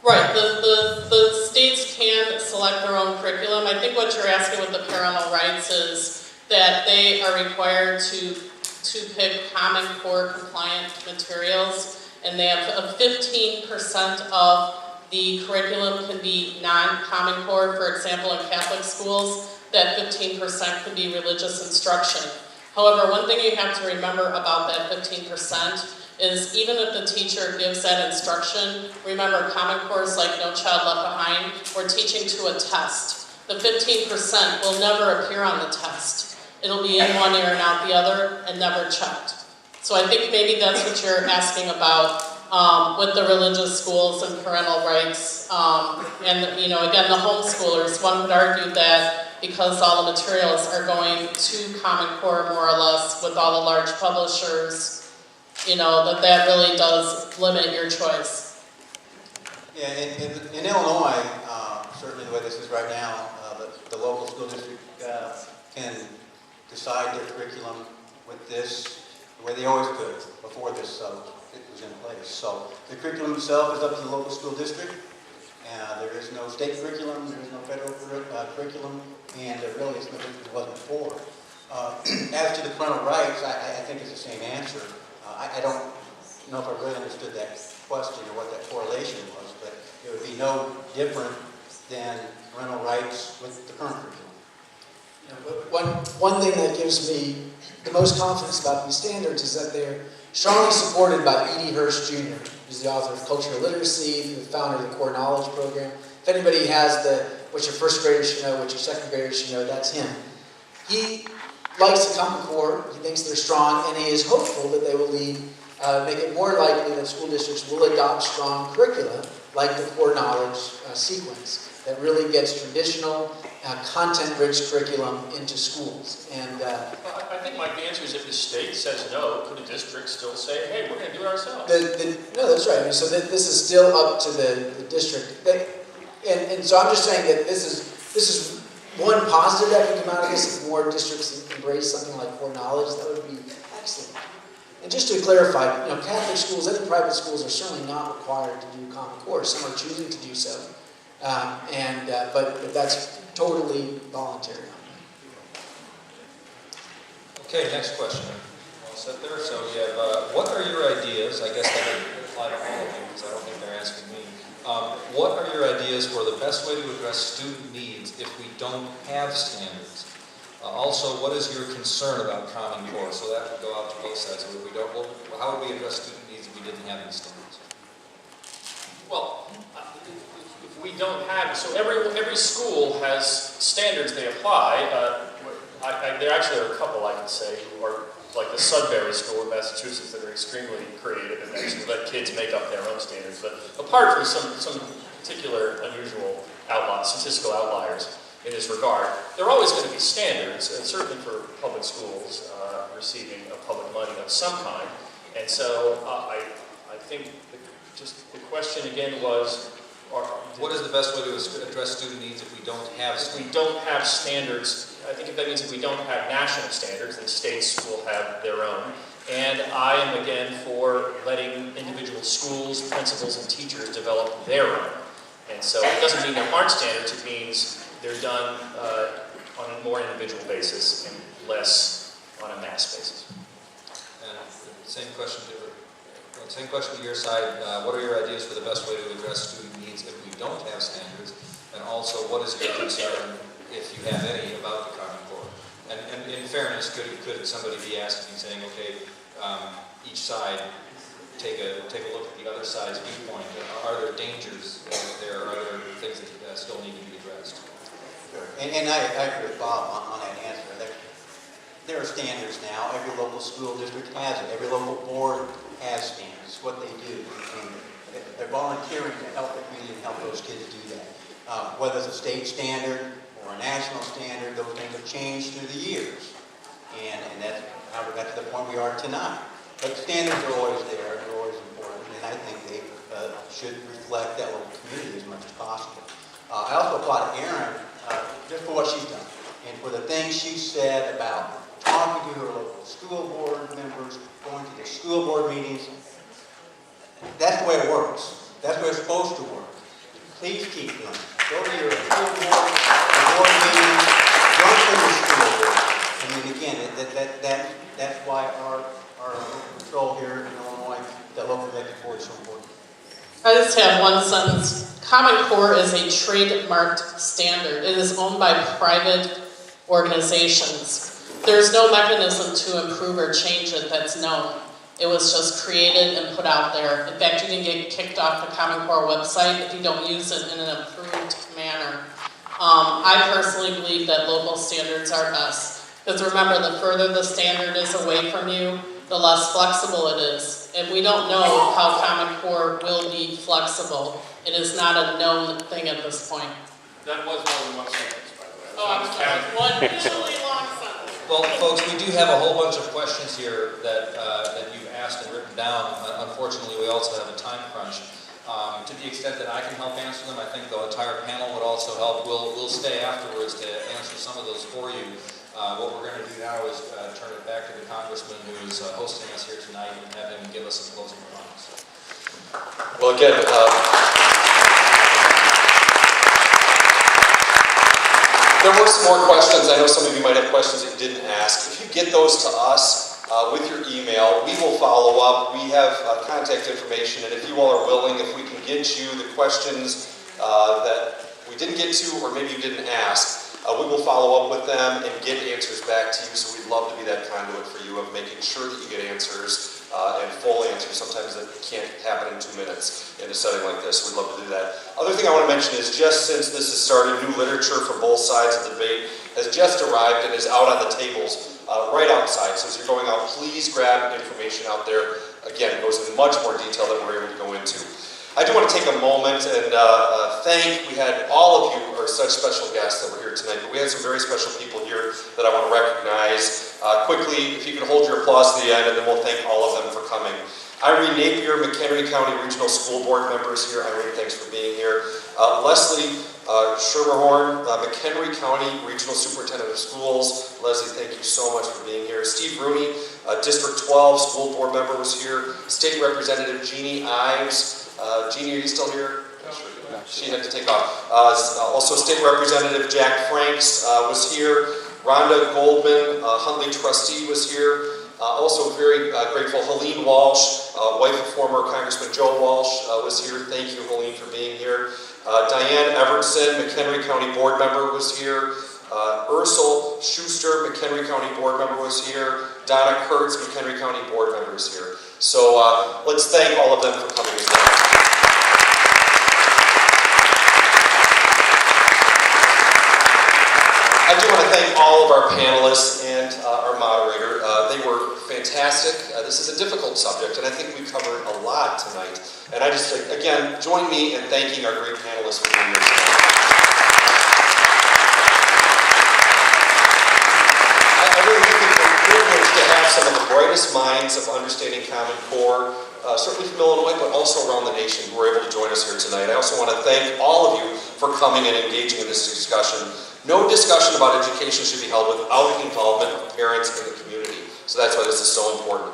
Right, the states can select their own curriculum. I think what you're asking with the parental rights is that they are required to pick Common Core compliant materials, and they have 15% of the curriculum can be non-Common Core. For example, in Catholic schools, that 15% could be religious instruction. However, one thing you have to remember about that 15% is even if the teacher gives that instruction, remember Common Core is like No Child Left Behind, we're teaching to a test. The 15% will never appear on the test. It'll be in one ear and out the other and never checked. So I think maybe that's what you're asking about with the religious schools and parental rights. And you know, again, the homeschoolers, one could argue that because all the materials are going to Common Core more or less with all the large publishers, you know, that really does limit your choice. Yeah, in Illinois, certainly the way this is right now, the local school district can decide their curriculum with this the way they always could before this it was in place. So the curriculum itself is up to the local school district. There is no state curriculum, there is no federal curriculum, and there really is nothing it wasn't for. As to the parental rights, I think it's the same answer. I don't know if I really understood that question or what that correlation was, but it would be no different than parental rights with the current curriculum. You know, one thing that gives me the most confidence about these standards is that they're strongly supported by E.D. Hirsch Jr., who's the author of Cultural Literacy, the founder of the Core Knowledge Program. If anybody has what your first graders should know, what your second graders should know, that's him. He likes the Common Core, he thinks they're strong, and he is hopeful that they will make it more likely that school districts will adopt strong curricula like the Core Knowledge sequence that really gets traditional, content-rich curriculum into schools. And well, I think, Mike, the answer is if the state says no, could a district still say, hey, we're going to do it ourselves? No, that's right. I mean, so this is still up to the district. And so I'm just saying that this is one positive that can come out of this. If more districts embrace something like Core Knowledge, that would be excellent. And just to clarify, you know, Catholic schools, any private schools are certainly not required to do Common Core. Some are choosing to do so, but that's totally voluntary. Okay, next question. All set there. So we have, what are your ideas? I guess that would apply to all of you because I don't think they're asking me. What are your ideas for the best way to address student needs if we don't have standards? Also, what is your concern about Common Core? So that would go out to both sides. If we don't, how would we address student needs if we didn't have these standards? Well, if we don't have, so every school has standards they apply. There actually are a couple I can say who are like the Sudbury School in Massachusetts that are extremely creative and actually let kids make up their own standards. But apart from some particular unusual statistical outliers in this regard, there are always going to be standards, and certainly for public schools receiving public money of some kind. And so I think the question again was, what is the best way to address student needs if we don't have standards? If we don't have standards, I think if that means if we don't have national standards, then states will have their own. And I am again for letting individual schools, principals, and teachers develop their own. And so it doesn't mean there aren't standards, it means they're done on a more individual basis and less on a mass basis. And same question to your side. What are your ideas for the best way to address student needs if we don't have standards? And also, what is your concern, if you have any, about the Common Core? And in fairness, could somebody be asking, saying, okay, each side take a look at the other side's viewpoint? Are there dangers there? Are there things that still need to be addressed? Sure. And I agree with Bob on that answer. There are standards now. Every local school district has it. Every local board has standards. It's what they do. And they're volunteering to help the community and help those kids do that. Whether it's a state standard or a national standard, those things have changed through the years. And that's how we got to the point we are tonight. But standards are always there. They're always important. And I think they should reflect that local community as much as possible. I also applaud Erin just for what she's done and for the things she said about talking to her local school board members, going to the school board meetings. That's the way it works. That's the way it's supposed to work. please keep doing it. Go to your school board meetings, run for your school board. I mean, again, that's why our patrol here in Illinois, that local elected board is so important. I just have one sentence. Common Core is a trademarked standard. It is owned by private organizations. There's no mechanism to improve or change it that's known. It was just created and put out there. In fact, you can get kicked off the Common Core website if you don't use it in an approved manner. I personally believe that local standards are best. Because remember, the further the standard is away from you, the less flexible it is. And we don't know how Common Core will be flexible. It is not a known thing at this point. That was more than one sentence, by the way. Oh, I'm sorry. One really long sentence. Well, folks, we do have a whole bunch of questions here that you've asked and written down. Unfortunately, we also have a time crunch. To the extent that I can help answer them, I think the entire panel would also help. We'll stay afterwards to answer some of those for you. What we're going to do now is turn it back to the congressman who's hosting us here tonight and have him give us some closing remarks. Well, again, there were some more questions. I know some of you might have questions that you didn't ask. If you get those to us with your email, we will follow up. We have contact information, and if you all are willing, if we can get you the questions that we didn't get to or maybe you didn't ask, we will follow up with them and get answers back to you. So we'd love to be that conduit for you of making sure that you get answers and full answers. Sometimes that can't happen in 2 minutes in a setting like this. We'd love to do that. Other thing I want to mention is just since this has started, new literature from both sides of the debate has just arrived and is out on the tables right outside. So as you're going out, please grab information out there. Again, it goes into much more detail than we're able to go into. I do want to take a moment and we had all of you are such special guests that were here tonight, but we had some very special people here that I want to recognize. Quickly, if you can hold your applause to the end, and then we'll thank all of them for coming. Irene Napier, McHenry County Regional School Board members here. Irene, thanks for being here. Leslie Schermerhorn, McHenry County Regional Superintendent of Schools. Leslie, thank you so much for being here. Steve Rooney, District 12 School Board member was here. State Representative Jeannie Ives. Jeannie, are you still here? No. She had to take off. Also, State Representative Jack Franks was here. Rhonda Goldman, Huntley trustee, was here. Also very grateful, Helene Walsh, wife of former Congressman Joe Walsh, was here. Thank you, Helene, for being here. Diane Evertson, McHenry County Board member, was here. Ursel Schuster, McHenry County Board member, was here. Donna Kurtz, McHenry County Board member, is here. So let's thank all of them for coming as well. I do want to thank all of our panelists and our moderator. They were fantastic. This is a difficult subject, and I think we covered a lot tonight. And I just, again, join me in thanking our great panelists for being here tonight. I really think we're privileged to have some of the brightest minds of understanding Common Core, certainly from Illinois, but also around the nation, who were able to join us here tonight. I also want to thank all of you for coming and engaging in this discussion. No discussion about education should be held without the involvement of parents and the community. So that's why this is so important.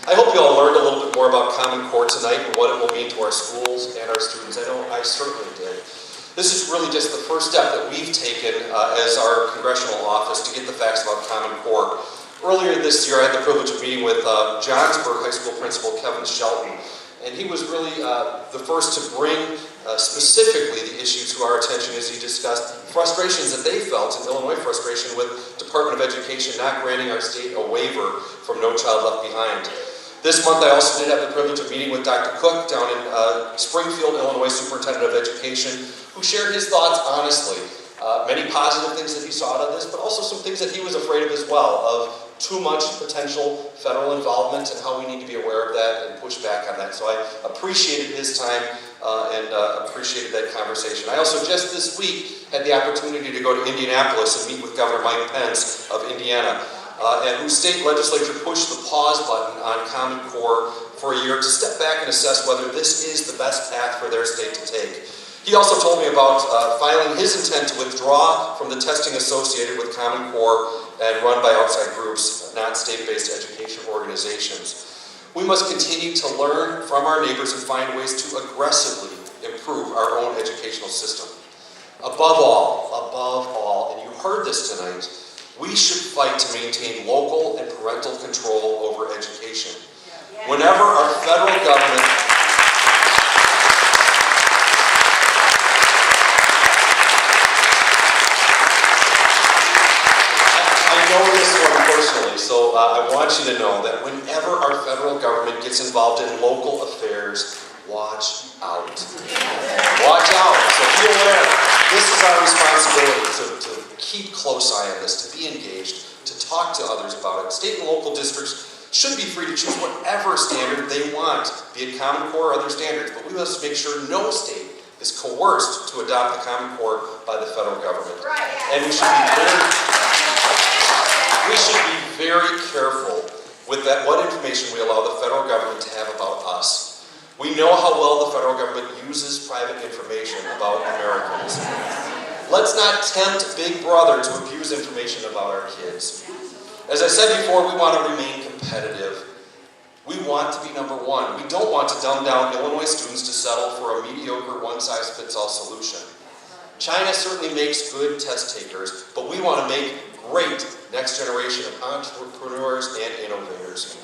I hope you all learned a little bit more about Common Core tonight and what it will mean to our schools and our students. I know I certainly did. This is really just the first step that we've taken as our congressional office to get the facts about Common Core. Earlier this year, I had the privilege of meeting with Johnsburg High School Principal Kevin Shelton. And he was really the first to bring specifically the issue to our attention as he discussed frustrations that they felt, in Illinois frustration with Department of Education not granting our state a waiver from No Child Left Behind. This month I also did have the privilege of meeting with Dr. Cook down in Springfield, Illinois, Superintendent of Education, who shared his thoughts honestly. Many positive things that he saw out of this, but also some things that he was afraid of as well, of too much potential federal involvement and how we need to be aware of that and push back on that. So I appreciated his time and appreciated that conversation. I also just this week had the opportunity to go to Indianapolis and meet with Governor Mike Pence of Indiana, and whose state legislature pushed the pause button on Common Core for a year to step back and assess whether this is the best path for their state to take. He also told me about filing his intent to withdraw from the testing associated with Common Core and run by outside groups, not state-based education organizations. We must continue to learn from our neighbors and find ways to aggressively improve improve our own educational system. Above all, and you heard this tonight, we should fight to maintain local and parental control over education. Whenever our federal government I know this one personally, so I want you to know that whenever our federal government gets involved in local affairs, watch out. Watch out. So be aware. This is our responsibility to keep close eye on this, to be engaged, to talk to others about it. State and local districts should be free to choose whatever standard they want, be it Common Core or other standards, but we must make sure no state is coerced to adopt the Common Core by the federal government. And we should be very careful with that, what information we allow the federal government to have about us. We know how well the federal government uses private information about Americans. Let's not tempt Big Brother to abuse information about our kids. As I said before, we want to remain competitive. We want to be number one. We don't want to dumb down Illinois students to settle for a mediocre one-size-fits-all solution. China certainly makes good test takers, but we want to make great next generation of entrepreneurs and innovators.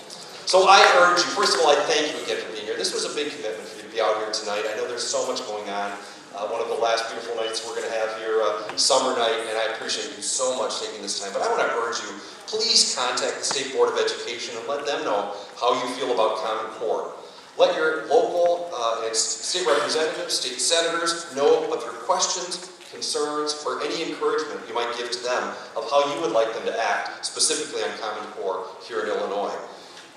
So I urge you, first of all, I thank you again for being here. This was a big commitment for you to be out here tonight. I know there's so much going on. One of the last beautiful nights we're going to have here, summer night, and I appreciate you so much taking this time. But I want to urge you, please contact the State Board of Education and let them know how you feel about Common Core. Let your local and state representatives, state senators know of your questions, concerns, or any encouragement you might give to them of how you would like them to act, specifically on Common Core here in Illinois.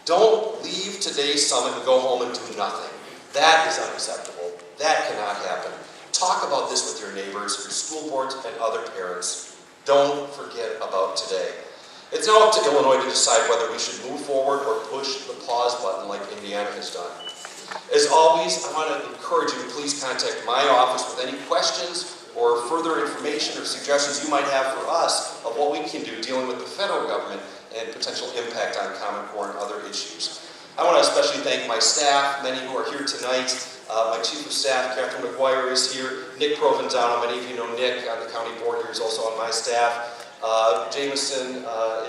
Don't leave today's summit and go home and do nothing. That is unacceptable. That cannot happen. Talk about this with your neighbors, your school boards, and other parents. Don't forget about today. It's now up to Illinois to decide whether we should move forward or push the pause button like Indiana has done. As always, I want to encourage you to please contact my office with any questions or further information or suggestions you might have for us of what we can do dealing with the federal government and potential impact on Common Core and other issues. I want to especially thank my staff, many who are here tonight. My Chief of Staff, Catherine McGuire, is here. Nick Provenzano, many of you know Nick on the county board here, is also on my staff. Jameson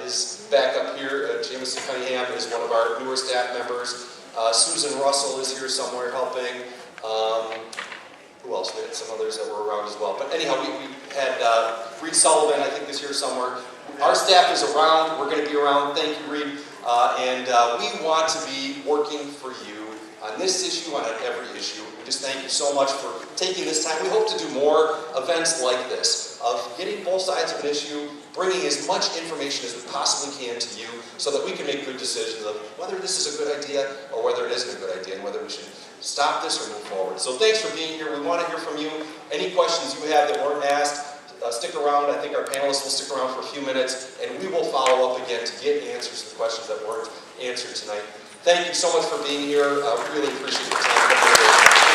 is back up here. Jameson Cunningham is one of our newer staff members. Susan Russell is here somewhere helping. Who else? We had some others that were around as well. But anyhow, we had Reed Sullivan, I think, is here somewhere. Our staff is around. We're going to be around. Thank you, Reed. And we want to be working for you on this issue, on every issue. We just thank you so much for taking this time. We hope to do more events like this, of getting both sides of an issue, bringing as much information as we possibly can to you so that we can make good decisions of whether this is a good idea or whether it isn't a good idea and whether we should stop this or move forward. So thanks for being here. We want to hear from you. Any questions you have that weren't asked, stick around. I think our panelists will stick around for a few minutes, and we will follow up again to get answers to the questions that weren't answered tonight. Thank you so much for being here. I really appreciate your time.